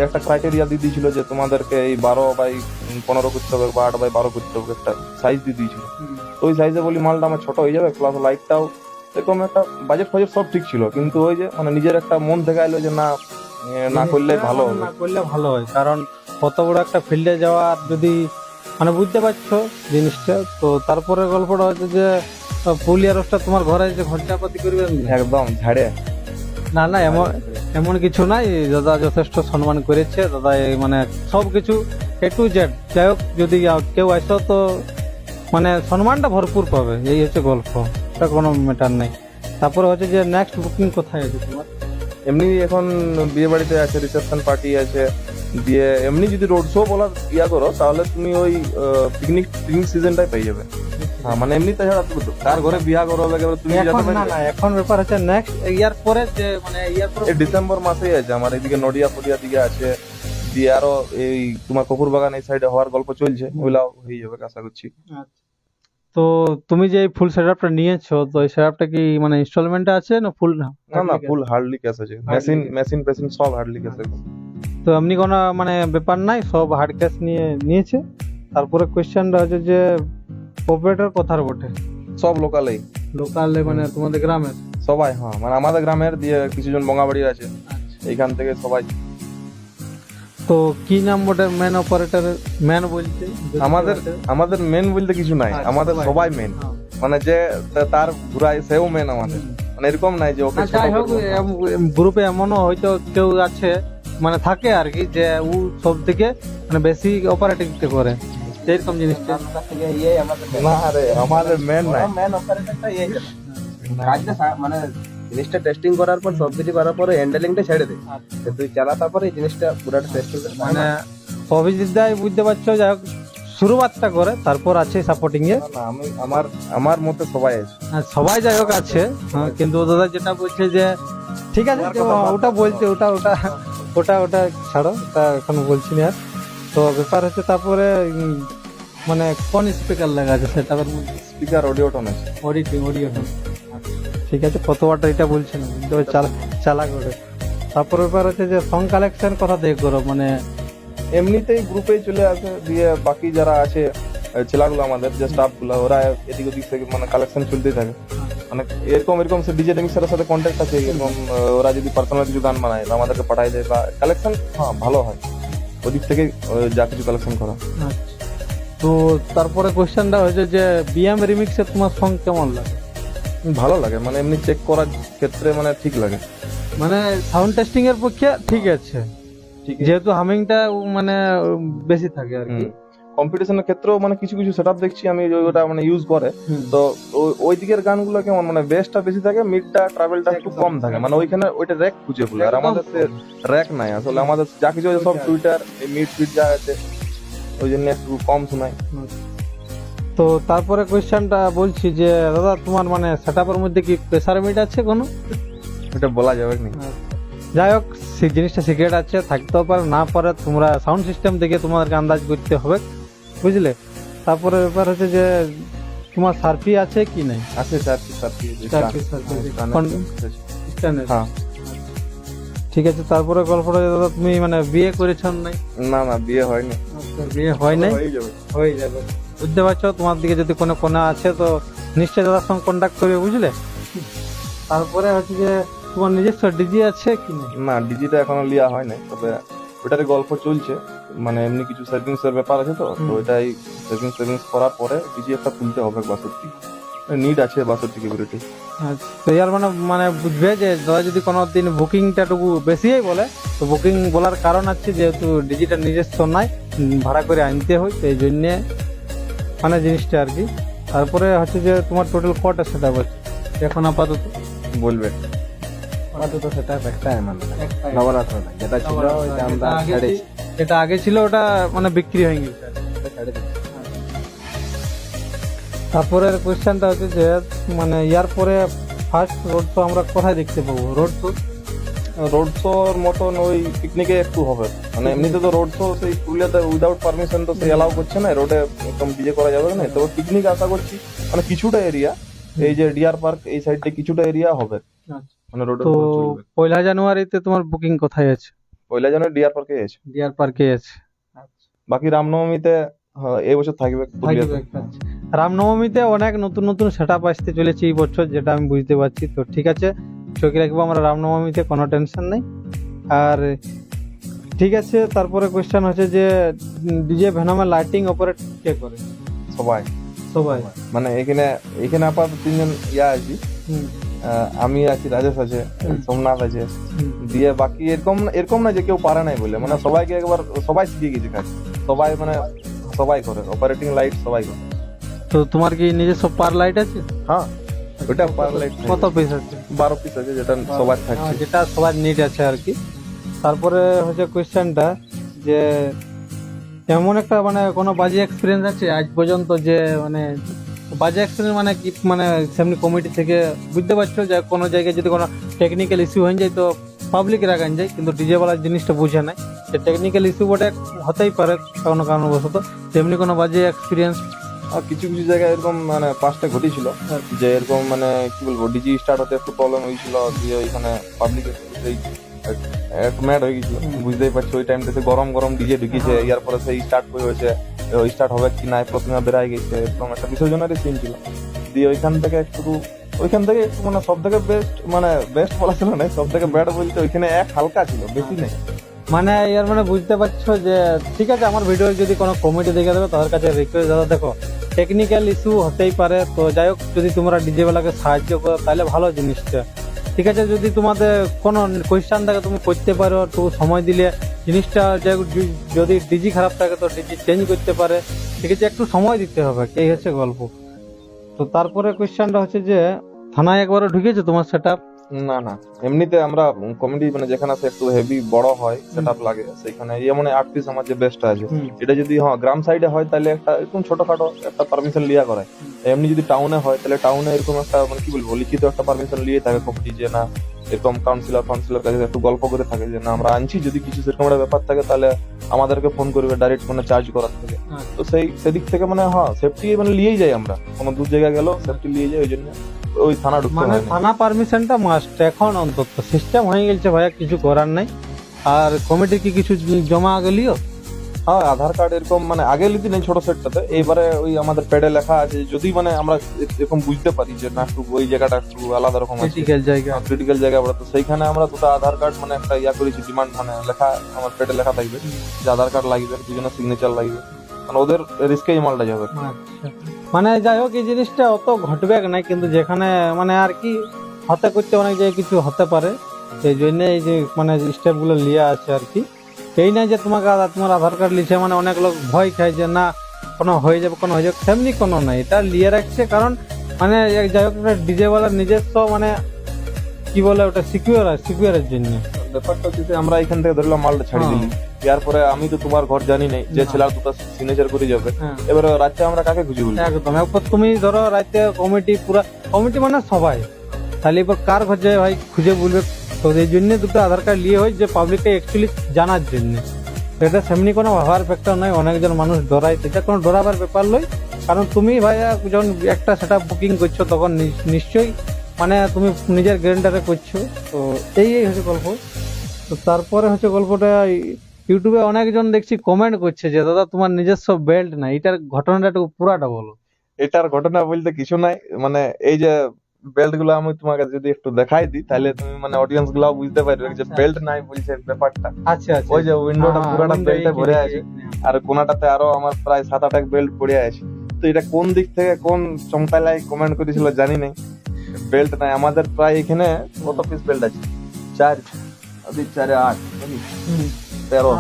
একটা ক্রাইটেরিয়া দিয়ে দিয়েছিল যে তোমাদেরকে এই 12/15 করতে হবে বা 8/12 করতে হবে, একটা সাইজ দিয়ে দিয়েছিল। তো ওই সাইজে বলি মালটা আমার ছোট হয়ে যাবে, প্লাস লাইটটাও এরকম একটা বাজেট ফাজেট সব ঠিক ছিল, কিন্তু ওই যে মানে নিজের একটা মন থেকে আইলো যে না করলে ভালো হবে, না করলে ভালো হয়, কারণ কত বড় একটা ফিল্ডে যাওয়া যদি মানে বুঝতে পারছো জিনিসটা। তো তারপরে গল্পটা হচ্ছে যে পুরুলিয়া রোস্টার তোমার ঘরে যে খরচাপাতি করবে একদম ঝাড়ে। না না, এমন কিছু নাই, দাদা যথেষ্ট সম্মান করেছে দাদা, এই মানে সব কিছু A to Z। যাই হোক, যদি কেউ আসো তো মানে সম্মানটা ভরপুর পাবে, এই হচ্ছে গল্প, এটা কোনো ম্যাটার নেই। তারপরে হচ্ছে যে নেক্সট বুকিং কোথায় আছে তোমার? এমনি এখন বিয়ে বাড়িতে আছে, রিসেপশন পার্টি আছে, দিয়ে এমনি যদি রোড শো বলার করো তাহলে তুমি ওই পিকনিক সিজনটাই পেয়ে যাবে। হ্যাঁ মানে এমনি তাছাড়া কার ঘরে বিয়া করো তুমি না না, এখন ব্যাপার হচ্ছে নেক্সট ইয়ার পরে, যে মানে ইয়ার পরে ডিসেম্বর মাসেই আছে আমার, এদিকে নডিয়া ফডিয়া দিকে আছে, দিয়ে আরো এই তোমার কপুর বাগান এই সাইডে হওয়ার গল্প চলছে, ওইলাও হয়ে যাবে আশা করছি। তো তুমি যে ফুল সেটআপটা নিয়েছো, তো এই সেটআপটা কি মানে ইনস্টলমেন্টে আছে না ফুল? না ফুল হার্ডলি ক্যাশ আছে, মেশিন সব হার্ডলি ক্যাশ আছে। তো এমনি কোনো মানে ব্যাপার নাই, সব হার্ড ক্যাশ নিয়েছে। তারপরে কোয়েশ্চেনটা হচ্ছে যে অপারেটর কোথার বটে? সব লোকালেই, মানে তোমাদের গ্রামের সবাই। হ্যাঁ মানে আমাদের গ্রামের, দিয়ে কিছুজন বঙ্গাবাড়ির আছে, এইখান থেকে সবাই। তো কি নাম ওটার মেন অপারেটরের মেন বলতে যদি আমাদের আছে? আমাদের মেন বলতে কিছু নাই, আচ্ছা, আমাদের সবাই মেন। হ্যাঁ। মানে যে তার ঘুরায় সেও মেন আমাদের, মানে এরকম নাই যে ওকে না, ছোট যাই হোক করবো। গ্রুপে এমনও হয়তো কেউ আছে মানে থাকে আর কি যে ও সব থেকে মানে বেশি অপারেটিং করে এরকম জিনিসটা। ইয়ে আমাদের না রে, আমাদের মেন নাই। মেন অপারেটরটা ইয়ে যেন কাজটা মানে জিনিসটা টেস্টিং করার পর সব কিছু করার পরে হ্যান্ডেলিংটা ছেড়ে দে, তো তুই চালা, তারপরে এই জিনিসটা পুরাটা টেস্ট করতে মানে অভিজিৎ দাই বুঝতে পারছো, যাই হোক শুরুবাতটা করে, তারপর আছে সাপোর্টিং এ। না, আমি আমার মতে সবাই আছে। আর সবাই যাই হোক আছে, হ্যাঁ, কিন্তু দাদা যেটা বলছে যে ঠিক আছে যে ওটা বলছে ওটা ওটা ওটা ওটা ছাড়ো, ওটা এখন বলছি না আর। তো ব্যাপার হচ্ছে তারপরে মানে কোন স্পিকার লাগা আছে সেটা স্পিকার অডিও টোন আছে। অডিও ঠিক আছে, কতবার এটা বলছেন তো চালা করে। তারপর ব্যাপার হচ্ছে যে সং কালেকশন কথা দিয়ে করো মানে এমনিতেই গ্রুপে চলে আসে, দিয়ে বাকি যারা আছে ছেলেগুলো আমাদের যে স্টাফ গুলো, ওরা এদিক ওদিক থেকে মানে কালেকশন চলতেই থাকে। মানে এরকম সে ডিজে টেমিক্সারের সাথে কন্ট্যাক্ট আছে, এরকম ওরা যদি পার্সোনাল কিছু গান বানায় তো আমাদেরকে পাঠাই দেয়, বা কালেকশন হ্যাঁ ভালো হয় ওদিক থেকে যা কিছু কালেকশন করা। আচ্ছা। তো তারপরে কোশ্চেনটা হয়েছে যে বিএম রিমিক্সে তোমার সং কেমন লাগে? ভালো লাগে, মানে এমনি চেক করার ক্ষেত্রে মানে ঠিক লাগে। মানে সাউন্ড টেস্টিং এর পক্ষে ঠিক আছে, ঠিক যেহেতু হামিংটা মানে বেশি থাকে আর কি। কম্পিটিশনের ক্ষেত্রেও মানে কিছু কিছু সেটআপ দেখছি আমি যে ওটা মানে ইউজ করে, তো ওই দিকের গানগুলো কেমন মানে বেসটা বেশি থাকে, মিডটা ট্রাভেলটা একটু কম থাকে, মানে ওইখানে ওইটা র্যাক খুঁজে বলে। আর আমাদের র্যাক নাই আসলে, আমাদের যা কিছু আছে সব টুইটার মিড ফিড যা আছে, ওই জন্য একটু কম শোনায়। তো তারপরে কোশ্চেনটা বলছি যে দাদা তোমার মানে সেটআপের মধ্যে কি প্রেসার মিট আছে কোনো? এটা বলা যাবে না। যাই হোক সেই জিনিসটা সিক্রেট আছে, থাকতেও পারে না পারে, তোমরা সাউন্ড সিস্টেম দেখে তোমাদেরকে আন্দাজ করতে হবে, বুঝলে। তারপরে ব্যাপার হচ্ছে যে তোমার সার্ফি আছে কি নাই? আছে সার্ফি হ্যাঁ। ঠিক আছে, তারপরে গল্পটা যে দাদা তুমি মানে বিয়ে করেছো নাই? না বিয়ে হয়নি। বিয়ে হয় নাই, হয়ে যাবে। হয়ে যাবে। বুঝতে পারছো, তোমার দিকে যদি কোনো কোনা আছে তো নিশ্চয়ই দাদার সঙ্গে কন্ট্যাক্ট করবে, বুঝলে। তারপরে হচ্ছে যে তোমার নিজস্ব ডিজি আছে কি না? না, ডিজিটা এখনো লিয়া হয় নাই, তবে ওটার গল্প চলছে, মানে এমনি কিছু সেভিংস এর ব্যাপার আছে, তো ওইটাই সেভিংস করার পরে ডিজি একটা তুলতে হবে 62 নিড আছে 62 কেবিলিটি। আচ্ছা, তো ইয়ার মানে মানে বুঝবে যে দাদা যদি কোনো দিন বুকিংটা টুকু বেশিই বলে, তো বুকিং বলার কারণ আছে যেহেতু ডিজিটাল নিজস্ব নাই, ভাড়া করে আনতে হয়, তো এই জন্যে মানে জিনিসটা আর কি। তারপরে হচ্ছে যে তোমার টোটাল কটা সেটা আছে এখন আপাতত? বলবে আপাতত সেটা একটা আমাদের নবরাত্র না, যেটা ছিল ওইটা আমরা ছেড়েছি। যেটা আগে ছিল ওটা মানে বিক্রি হয়ে গেছে। তারপরের কোশ্চেনটা হচ্ছে যে মানে ইয়ার পরে ফার্স্ট রোড শো আমরা কোথায় দেখতে পাবো? রোড শোর মতন ওই পিকনিকে একটু হবে, মানে এমনিতে তো রোড শো সেই পুরুলিয়াতে উইদাউট পারমিশন তো সেই অ্যালাউ করছে না, রোডে একদম ডিজে করা যাবে না। তবে পিকনিক আশা করছি মানে কিছুটা এরিয়া, এই যে ডিয়ার পার্ক এই সাইডে কিছুটা এরিয়া হবে, মানে রোডে তো 1 জানুয়ারিতে তোমার বুকিং কোথায় আছে? 1 জানুয়ারি ডিয়ার পার্কে আছে, ডিয়ার পার্কে আছে। বাকি রামনবমীতে এই বছর থাকবে পুরুলিয়াতে। রামনবমীতে অনেক নতুন নতুন সেটআপ আসতে চলেছে এই বছর, যেটা আমি বুঝতে পারছি। তো ঠিক আছে, চোখে রাখবো আমরা রামনবমীতে, কোনো টেনশন নেই। আর ঠিক আছে, তারপরে কোশ্চেন হচ্ছে যে ডিজে ভেনমের লাইটিং অপারেট কে করে? সবাই সবাই। মানে এখানে আপাতত 3 জন ইয়া আছি, আমি আছি, রাজেশ আছে, সোমনাথ আছে, দিয়ে বাকি এরকম না যে কেউ পারে নাই বলে, মানে সবাইকে একবার সবাই শিখে গেছে কাজ, সবাই মানে সবাই করে অপারেটিং লাইট সবাই করে। তো তোমার কি নিজস্ব পার লাইট আছে? হ্যাঁ, ওটা পার লাইট কত পিস আছে? 12 পিস আছে, যেটা সবার থাকছে, যেটা সবার নিড আছে আর কি। তারপরে হচ্ছে কোয়েশ্চেনটা যে এমন একটা মানে কোনো বাজে এক্সপিরিয়েন্স আছে আজ পর্যন্ত, যে মানে বাজে এক্সপিরিয়েন্স মানে কি, মানে সেমনি কমিটি থেকে বুঝতে পারছো যে কোনো জায়গায় যদি কোনো টেকনিক্যাল ইস্যু হয়ে যায় তো পাবলিক রাখান যায়, কিন্তু ডিজে ওয়ালা জিনিসটা বুঝে নাই, যে টেকনিক্যাল ইস্যু বটে হতেই পারে কোনো কারণবশত, তেমনি কোনো বাজে এক্সপিরিয়েন্স? আর কিছু কিছু জায়গায় এরকম মানে 5টা ঘটেছিল, যে এরকম মানে কি বলবো ডিজি স্টার্ট হতে একটু প্রবলেম হয়েছিল, দিয়ে ওইখানে পাবলিক একটু ম্যাড হয়ে গেছিল, বুঝতেই পারছি। ওই টাইমটাতে গরম ডিজে ঢুকিয়েছে, ইয়ার পরে সেই স্টার্ট হয়েছে, স্টার্ট হবে কি না প্রথমে বেড়াই গেছে, এরকম একটা বিসর্জনের সিন ছিল। দিয়ে ওইখান থেকে একটু মানে সব থেকে বেস্ট, মানে বেস্ট বলা ছিল না, সব থেকে ব্যাড বলতে ওইখানে এক হালকা ছিল, বেশি নেই, মানে এর মানে বুঝতে পারছো যে ঠিক আছে, আমার ভিডিও যদি কোনো কমেডি দেখে দেবে তাদের কাছে রিকোয়েস্ট, দাদা দেখো টেকনিক্যাল ইস্যু হতেই পারে, তো যাই হোক যদি তোমরা ডিজে বেলাকে সাহায্য করো তাহলে ভালো জিনিসটা। ঠিক আছে, যদি তোমাদের কোনো কোয়েশ্চান থাকে তুমি করতে পারো, তো সময় দিলে জিনিসটা যাই হোক, যদি ডিজি খারাপ থাকে তো ডিজি চেঞ্জ করতে পারে। ঠিক আছে, একটু সময় দিতে হবে, এই হচ্ছে গল্প। তো তারপরে কোয়েশ্চানটা হচ্ছে যে থানায় একবারও ঢুকেছে তোমার সেটআপ? না না, এমনিতে আমরা কমেডি মানে যেখানে আছে একটু হেভি বড় হয় সেটআপ লাগে, সেখানে যেমন 8 পিস আমার যে বেস্ট আছে, এটা যদি গ্রাম সাইডে হয় তাহলে একটা এরকম ছোটখাটো একটা পারমিশন লিয়া করে। এমনি যদি টাউনে হয় তাহলে টাউনে এরকম একটা মানে কি বলবো লিখিত একটা পারমিশন লিয়ে থাকে কমিটি, যে না এরকম কাউন্সিলর কাছে একটু গল্প করে থাকে যে না আমরা আনছি, যদি কিছু সেরকম একটা ব্যাপার থাকে তাহলে আমাদেরকে ফোন করবে ডাইরেক্ট মানে চার্জ করার থেকে। তো সেদিক থেকে মানে সেফটি মানে লিয়েই যাই আমরা, কোনো দূর জায়গায় গেল সেফটি লিয়ে যাই, ওই জন্য ওই থানা ঢুকতে মানে হয় না। থানা পারমিশনটা মাস্ট এখন, অন্তত সিস্টেম হয়ে গেছে ভাইয়া, কিছু করার নাই। আর কমিটি কি কিছু জমা গেলিও? আধার কার্ড এরকম মানে আগে লিখি নেই ছোট সেটটাতে, এইবারে ওই আমাদের প্যাডে লেখা আছে যদি মানে আমরা এরকম বুঝতে পারি যে না একটু ওই জায়গাটা একটু আলাদা রকম আছে, ক্রিটিক্যাল জায়গা। ক্রিটিক্যাল জায়গা বলে, তো সেইখানে আমরা দুটো আধার কার্ড মানে একটা করেছি ডিমান্ড, মানে লেখা আমার প্যাডে লেখা থাকবে যে আধার কার্ড লাগবে, দুজনের সিগনেচার লাগবে, মানে ওদের রিস্কেই মালটা যাবে। আচ্ছা, মানে যাই হোক এই জিনিসটা অত ঘটবে নাই, কিন্তু যেখানে মানে আর কি হাতে করতে অনেক জায়গায় কিছু হতে পারে, সেই জন্য এই যে মানে স্টেপ গুলো লিয়া আছে আর কি। এই না যে তোমার আধার কার্ড লিখে মানে অনেক লোক ভয় খায় যে না কোনো হয়ে যাবে, কোনো হয়ে যাবে, তেমনি কোনো নাই, এটা লিয়ে রাখছে কারণ মানে যাই হোক ডিজে ওয়ালার নিজস্ব মানে কি বলে ওটা সিকিউরের জন্য। ব্যাপারটা হচ্ছে যে আমরা এখান থেকে ধরলাম মালটা ছাড়ি দিলি, এরপরে আমি তো তোমার ঘর জানি নাই, যে ছেলের দুটো সিগনেচার করে যাবে, এবারে রাতে আমরা কাকে খুঁজে বলবো? একদম, এরপর তুমি ধরো রাতে কমিটি মানে সবাই, তাহলে এবার কার ঘর যায় ভাই খুঁজে বলবে? তো এই জন্য দুটো আধার কার্ড নিয়ে হয় যে পাবলিককে অ্যাকচুয়ালি জানার জন্য। এটা সেমনি কোনো ভাবার ফ্যাক্টর নয়, অনেকজন মানুষ ডরায়, এটা কোনো ডরাবার ব্যাপার নয়। কারণ তুমি ভাইয়া যখন একটা সেটা বুকিং করছো তখন নিশ্চয়ই মানে তুমি নিজের গ্যারেন্টারে করছো। তো এই হচ্ছে গল্প। তো তারপরে হচ্ছে গল্পটা ইউটিউবে অনেকজন দেখছি কমেন্ট করছে যে দাদা তোমার নিজস্ব বেল্ট নাই, এটার ঘটনাটা একটু পুরাটা বলো। এটার ঘটনা বলতে কিছু নাই, মানে এই যে বেল্ট গুলো আমি তোমাকে যদি একটু দেখাই দিই তাহলে তুমি মানে অডিয়েন্স গুলো বুঝতে পারবে যে বেল্ট নাই বলছে ব্যাপারটা। আচ্ছা আচ্ছা, ওই যে উইন্ডোটা পুরোটা বেল্টে ভরে আছে, আর কোনাটাতে আরো আমার প্রায় 7-8 বেল্ট পড়ে আছে। তো এটা কোন দিক থেকে কোন চমকালাই কমেন্ট করেছিল জানি নাই, বেল্ট নাই আমাদের। প্রায় এখানে কত পিস বেল্ট আছে? 4 4 8 13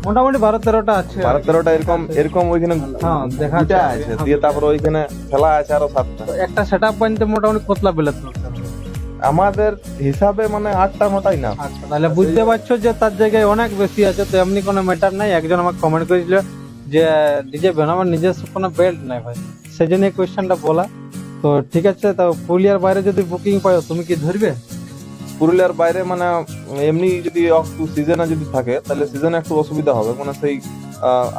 মোটামুটি 12-13টা আছে, 12-13টা এরকম ওইখানে দেখা দুটা আছে, দিয়ে তারপর ওইখানে খেলা আছে আরো 7টা। একটা সেটআপ বানতে মোটামুটি কতলা বেলা আমাদের হিসাবে মানে 8টা মতাই না। আচ্ছা, তাহলে বুঝতে পারছো যে তার জায়গায় অনেক বেশি আছে। তো এমনি কোনো ম্যাটার নাই, একজন আমাকে কমেন্ট করেছিল যে ডিজে আমার নিজস্ব কোনো বেল্ট নাই ভাই, সেই জন্য এই কোয়েশ্চেনটা বলা। তো ঠিক আছে, তো পুরুলিয়ার বাইরে যদি বুকিং পাও তুমি কি ধরবে? পুরুলিয়ার বাইরে মানে এমনি যদি একটু সিজনে যদি থাকে তাহলে সিজনে একটু অসুবিধা হবে, মানে সেই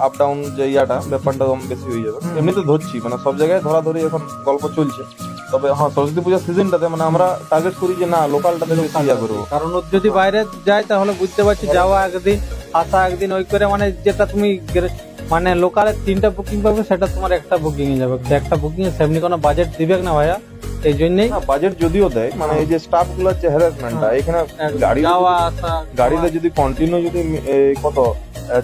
আপ ডাউন যে ইয়াটা ব্যাপারটা বেশি হয়ে যাবে। এমনি তো ধরছি মানে সব জায়গায় ধরাধরি এখন গল্প চলছে, তবে সরস্বতী পূজার সিজনটাতে মানে আমরা টার্গেট করি যে না লোকালটাতে বেশি ইয়া করবো। কারণ যদি বাইরে যায় তাহলে বুঝতে পারছি যাওয়া একদিন আসা একদিন, ওই করে মানে যেটা তুমি মানে লোকালে 3টা বুকিং পাবে সেটা তোমার একটা বুকিং এ যাবে, একটা বুকিং এ সেমনি কোনো বাজেট দিবে না ভাইয়া। এই জন্যই বাজেট যদিও দেয়, মানে এই যে স্টাফ গুলোর যে হ্যারাসমেন্টটা এখানে গাড়িতে যদি কন্টিনিউ যদি কত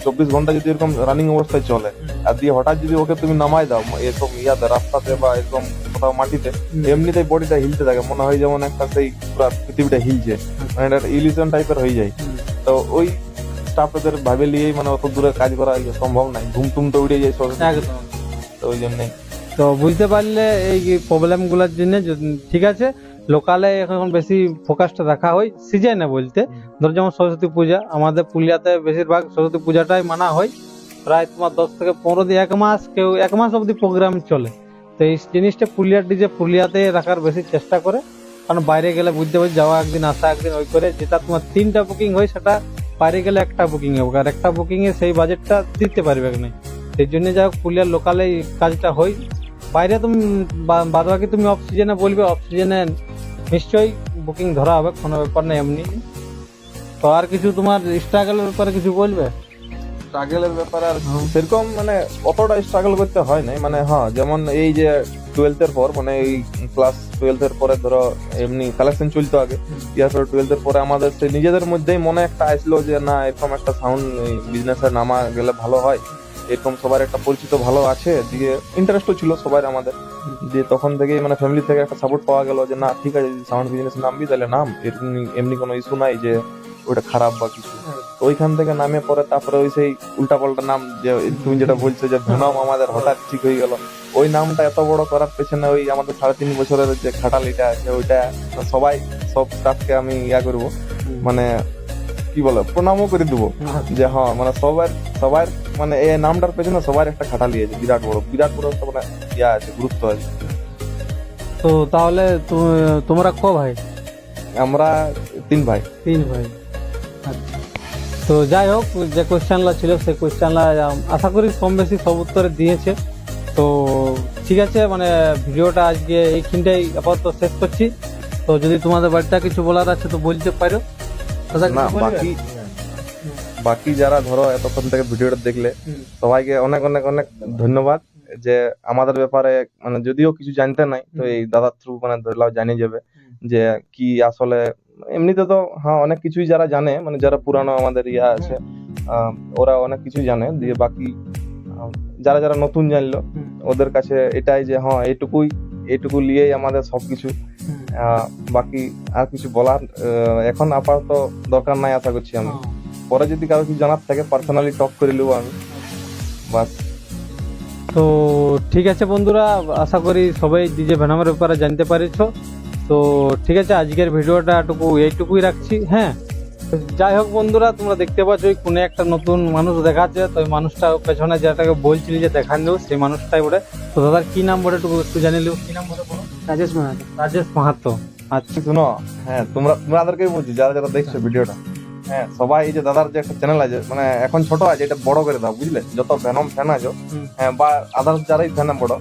24 ঘন্টা যদি এরকম রানিং অবস্থায় চলে, আর দিয়ে হঠাৎ যদি ওকে তুমি নামাই দাও এরকম ইয়াতে রাস্তাতে বা এরকম কোথাও মাটিতে, এমনিতেই বডিটা হিলতে থাকে, মনে হয় যেমন একটা সেই পুরো পৃথিবীটা হিলছে, মানে একটা ইলিউশন টাইপের হয়ে যায়। তো ওই স্টাফদের ভাবে নিয়েই মানে অত দূরে কাজ করা সম্ভব নাই, ঘুমটুম তো উড়ে যায় সব, তো ওই জন্যই। তো বুঝতে পারলে এই প্রবলেম গুলোর জন্য ঠিক আছে লোকালে এখন বেশি ফোকাসটা রাখা হয় সিজনে বলতে। ধরো যেমন সরস্বতী পূজা, আমাদের পুরুলিয়াতে বেশিরভাগ সরস্বতী পূজাটাই মানা হয়, প্রায় তোমার 10 থেকে 15 দিন, 1 মাস, কেউ 1 মাস অবধি প্রোগ্রাম চলে। তো এই জিনিসটা পুরুলিয়ার ডিজে পুরুলিয়াতে রাখার বেশি চেষ্টা করে, কারণ বাইরে গেলে বুঝতে পারছি যাওয়া একদিন আসা একদিন, ওই করে যেটা তোমার 3টা বুকিং হয় সেটা বাইরে গেলে একটা বুকিং হবে, আর একটা বুকিং এ সেই বাজেটটা দিতে পারবে না। সেই জন্য যাই হোক পুরুলিয়ার লোকালে কাজটা হয়। বাইরে তুমি বাদ বাকি তুমি অফ সিজনে বলবে, অফ সিজনে নিশ্চয়ই বুকিং ধরা হবে, কোনো ব্যাপার নেই এমনি। তো আর কিছু তোমার স্ট্রাগলের ব্যাপারে কিছু বলবে? স্ট্রাগলের ব্যাপারে আর সেরকম মানে অতটা স্ট্রাগল করতে হয় নাই, মানে হ্যাঁ যেমন এই যে 12th এর পর মানে এই ক্লাস 12th এর পরে ধরো এমনি কালেকশন চলতো আগে, ইয়ারপর 12th এর পরে আমাদের সেই নিজেদের মধ্যেই মনে একটা আসলো যে না এরকম একটা সাউন্ড বিজনেসে নামা গেলে ভালো হয়, এরকম সবার একটা পরিচিত ভালো আছে, দিয়ে ইন্টারেস্টও ছিল সবার আমাদের, দিয়ে তখন থেকেই মানে ফ্যামিলি থেকে একটা সাপোর্ট পাওয়া গেল যে না ঠিক আছে সাউন্ড বিজনেস নামবি তাহলে নাম, এমনি কোনো ইস্যু নাই যে ওটা খারাপ বা কিছু। তো ওইখান থেকে নামে পরে তারপরে ওই সেই উল্টা পাল্টা নাম যে তুমি যেটা বলছো যে ভেনম আমাদের হঠাৎ ঠিক হয়ে গেল, ওই নামটা এত বড় করার পেছনে ওই আমাদের 3.5 বছরের যে খাটালিটা আছে ওইটা সবাই সব স্টাফকে আমি করব মানে কি বলে প্রণামও করে দেবো যে হ্যাঁ মানে সবার মানে এই নামটার পেছনে সবার একটা খাটালি আছে বিরাট বড় একটা মানে আছে গুরুত্ব আছে। তো তাহলে তোমরা ক ভাই? আমরা 3 ভাই। 3 ভাই, আচ্ছা। তো যাই হোক, যে কোয়েশ্চেনটা ছিল সেই কোয়েশ্চেনটা আশা করি কম বেশি সব উত্তরে দিয়েছে। তো ঠিক আছে, মানে ভিডিওটা আজকে এইখানটাই আপাতত শেষ করছি। তো যদি তোমাদের বাড়িতে কিছু বলার আছে তো বলতে পারো। না বাকি যারা ধরো এতক্ষণ থেকে ভিডিওটা দেখলে সবাইকে অনেক অনেক অনেক ধন্যবাদ, যে আমাদের ব্যাপারে মানে যদিও কিছু জানতে নাই তো এই দাদার থ্রু মানে ধরলাও জানিয়ে যাবে যে কি আসলে এমনিতে তো হ্যাঁ অনেক কিছুই যারা জানে মানে যারা পুরানো আমাদের আছে ওরা অনেক কিছুই জানে, দিয়ে বাকি যারা যারা নতুন জানলো ওদের কাছে এটাই যে হ্যাঁ এইটুকু নিয়েই আমাদের সবকিছু, বাকি আর কিছু বলার এখন আপাতত দরকার নাই আশা করছি। আমি পরে যদি কারো কিছু জানার থাকে পার্সোনালি টক করে নেবো আমি, বাস। তো ঠিক আছে বন্ধুরা, আশা করি সবাই ডিজে ভেনমের ব্যাপারে জানতে পারছো। তো ঠিক আছে, আজকের ভিডিওটা এইটুকুই রাখছি। হ্যাঁ, যাই হোক বন্ধুরা, তোমরা দেখতে পাচ্ছ ওই কোনো একটা নতুন মানুষ দেখাচ্ছে, তো ওই মানুষটা পেছনে যেটাকে বলছিলি যে দেখান দেবো সেই মানুষটাই বলে। তো দাদার কি নাম বলে একটু জানিলেও? কি নাম বলে বলো? রাজেশ মাহাতো। রাজেশ মাহাতো, আচ্ছা। শুনো, হ্যাঁ তোমাদেরকেই বলছি যারা যারা দেখছো ভিডিওটা, হ্যাঁ সবাই এই যে দাদার যে একটা চ্যানেল আছে মানে এখন ছোট আছে এটা বড় করে দাও বুঝলে, যত ভেনম ফ্যান আছো হ্যাঁ বা আদার্স যারাই ফ্যান বড়,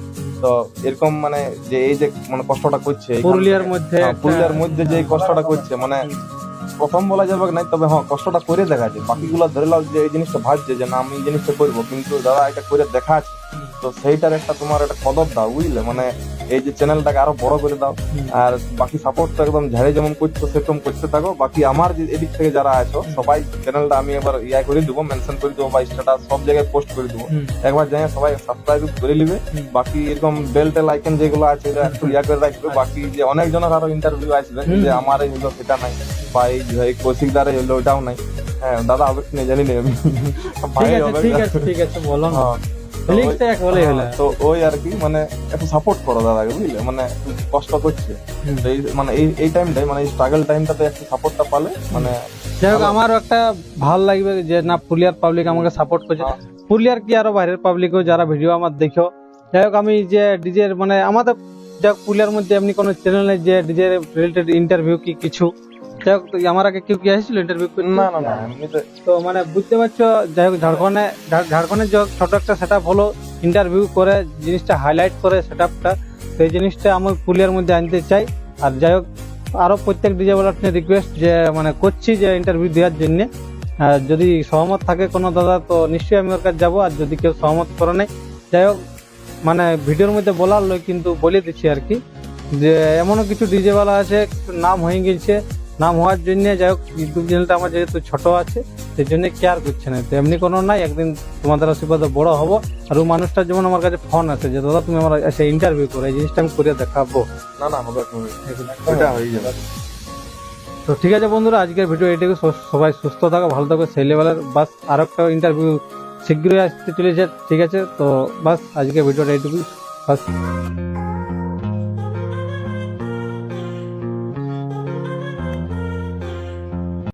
তো এরকম মানে যে এই যে মানে কষ্টটা করছে পুরুলিয়ার মধ্যে যে এই কষ্টটা করছে মানে প্রথম বলা যাবে নাই, তবে হ্যাঁ কষ্টটা করে দেখা যায়, বাকিগুলো ধরে নাও যে এই জিনিসটা ভাবছে যে না আমি এই জিনিসটা করবো, কিন্তু দাদা এটা করে দেখা আছে, তো সেইটার একটা তোমার একটা কদর দাও বুঝলে, মানে এই যে চ্যানেলটাকে আরো বড় করে দাও, আর বাকি সাপোর্ট তো একদম ঝাড়ে যেমন করছো সেরকম করতে থাকো। বাকি আমার যে এদিক থেকে যারা আছো সবাই চ্যানেলটা আমি এবার করে দেবো, মেনশন করে দেবো বা স্ট্যাটাস সব জায়গায় পোস্ট করে দেবো, একবার যাই সবাই সাবস্ক্রাইব করে নিবে। বাকি এরকম বেল আইকন যেগুলো আছে একটু করে রাখবে। বাকি যে অনেক জনের আরো ইন্টারভিউ আসবে যে আমার এই হলো সেটা নাই বা এই কৌশিক দ্বারা হলো ওটাও নাই, হ্যাঁ দাদা হবে কিনা জানি না আমি, ঠিক আছে বলো না। তো ওই আর কি মানে একটু সাপোর্ট করো দাদাকে বুঝলে, মানে কষ্ট করছে মানে এই টাইমটাই মানে এই স্ট্রাগল টাইমটাতে একটু সাপোর্টটা পালে মানে যাই হোক আমারও একটা ভালো লাগবে যে না পুরুলিয়ার পাবলিক আমাকে সাপোর্ট করছে। পুরুলিয়ার কি আরো বাইরের পাবলিকও যারা ভিডিও আমার দেখো, যাই হোক আমি যে ডিজের মানে আমাদের যাই হোক পুরুলিয়ার মধ্যে এমনি কোনো চ্যানেল নেই যে ডিজের রিলেটেড ইন্টারভিউ কি কিছু, যাই হোক আমার আগে কেউ কি আসছিল ইন্টারভিউ? না এমনিতে তো মানে বুঝতে পারছো, যাই হোক ঝাড়খণ্ডে যে ছোট একটা সেট আপ হলো, ইন্টারভিউ করে জিনিসটা হাইলাইট করে সেট আপটা, সেই জিনিসটা আমি পুরুলিয়ার মধ্যে আনতে চাই। আর যাই হোক আরো প্রত্যেক ডিজে বলার রিকোয়েস্ট যে মানে করছি যে ইন্টারভিউ দেওয়ার জন্য, যদি সহমত থাকে কোনো দাদা তো নিশ্চয়ই আমি ওর কাছে যাবো, আর যদি কেউ সহমত করে নেই যাই হোক মানে ভিডিওর মধ্যে বলার লয় কিন্তু বলে দিচ্ছি আর কি, যে এমনও কিছু ডিজেওয়ালা আছে নাম হয়ে গেছে, নাম হওয়ার জন্য যাই হোক ইউটিউব চ্যানেলটা আমার যেহেতু ছোট আছে সেই জন্য কেয়ার করছে না, তো এমনি কোনো নাই, একদিন তোমাদের আশীর্বাদে বড় হবো। আর ওই মানুষটা যেমন আমার কাছে ফোন আছে যে দাদা তুমি আমার এসে ইন্টারভিউ করো, এই জিনিসটা আমি করে দেখাবো। না হবে এটা হয়ে যাবে। তো ঠিক আছে বন্ধুরা, আজকের ভিডিও এইটুকু। সবাই সুস্থ থাকো, ভালো থাকো, সেই লেভেলের। বাস আর একটা ইন্টারভিউ শীঘ্রই আসতে চলেছে, ঠিক আছে? তো বাস আজকের ভিডিওটা এইটুকুই বাস।